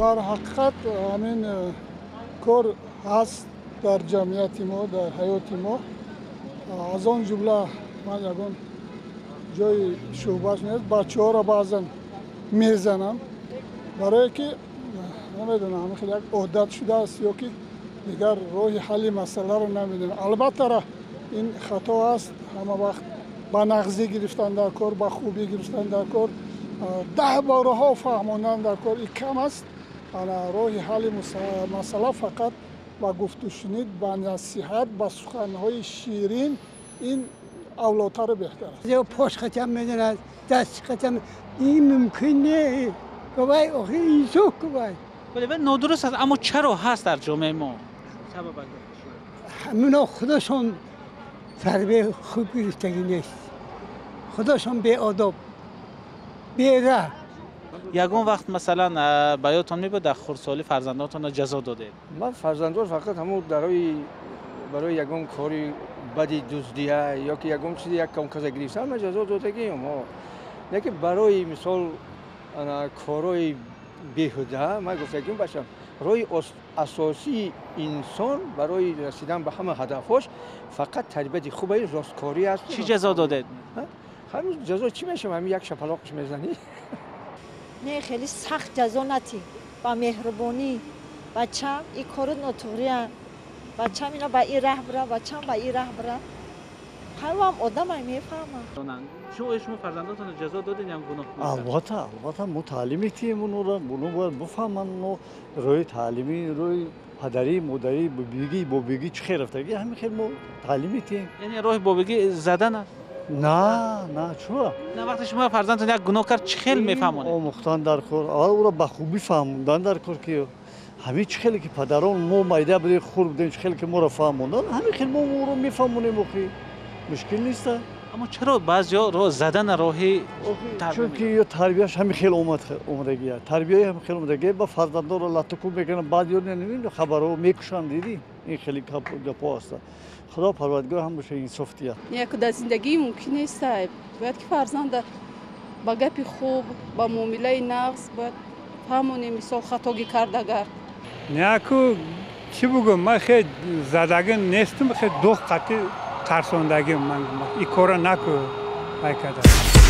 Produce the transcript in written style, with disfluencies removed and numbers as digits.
در حقیقت همین کار هست در جمعیت ما، در حیات ما. از آن جمله من یکان جای شعبهش نیست، بچه ها را بعضا میزنم برای که نمیدونم خیلی یک عادت شده است یا که دیگر راه حل مسئله را نمیدونم. البته را این خطا است، همه وقت با نغزی گرفتن در کار، با خوبی گرفتن در کار، 10 بارها فهماندن در کار این کم است. راه حل مسئله فقط با گفت و شنید، با نصیحت، با سخنهای شیرین این اولاتر بهتر است. یا پاش ختم میدن، دست ختم، این ممکن نه. گوای آخه اینجا گوای. ولی نادرست است، اما چرا هست در جامعه ما؟ سبب همونا خودشون تربیت خوب گرفتگی نیست. خودشون بی آداب، بی ره. یگان وقت مثلا بیاتون میبود در خردسالی فرزندانتون را جزا داده؟ من فرزندان فقط همون برای یگان کاری بدی دزدیه یا که یگان چیزی یک کم کس گرفتن من جزا دادگیم. لیکن برای مثال کارهای بیهوده من گفتگیم باشم روی اساسی انسان برای رسیدن به همه هدفش فقط تربیت خوبه راستکاری است. چی جزا داده؟ همین جزا چی میشه؟ همین یک شپلاقش میزنی؟ نه خیلی سخت جزا نتی، با مهربانی بچه‌م این کارو ناتوریه، بچه‌م اینا با این راه بره، بچه‌م با این راه بره. هم آدم میفهمن. شما فرزندانتون جزا دادین یا گناه؟ البته ما تعلیم تیم اونو باید بفهمن. ما روی تعلیمی روی پدری مادری بابگی چه خیر رفتگی همین خیلی ما تعلیم تیم. یعنی راه بابگی زدن است؟ نه چرا؟ نه وقتی شما فرزندتون یک گناه کرد چه خیلی میفهمونه؟ آموختن در کار، او را به خوبی فهموندن در کار که همین چه خیلی که پدران ما مایده بده خور بودیم چه خیلی که ما را فهموندن همین خیلی ما رو میفهمونیم اخی مشکل نیست. اما چرا بعضیا راه زدن راهی چون که تربیتش همین خیلی اومدگیه، تربیت هم خیلی اومدگیه با فرزندان رو لطکو میکنن بعضیا نمیدونن خبرو میکشن دیدی این خیلی گپا است. خدا پروردگار هم بشه انصافتیه. یک در زندگی ممکن نیست، باید که فرزند با گپ خوب با معامله نقص باید همونی مثال خطاگی کردگر. نه کو چی بگم من خیلی زدگی نیستم، خیلی دو قطعی ترساندگی من این کارا نکو باید.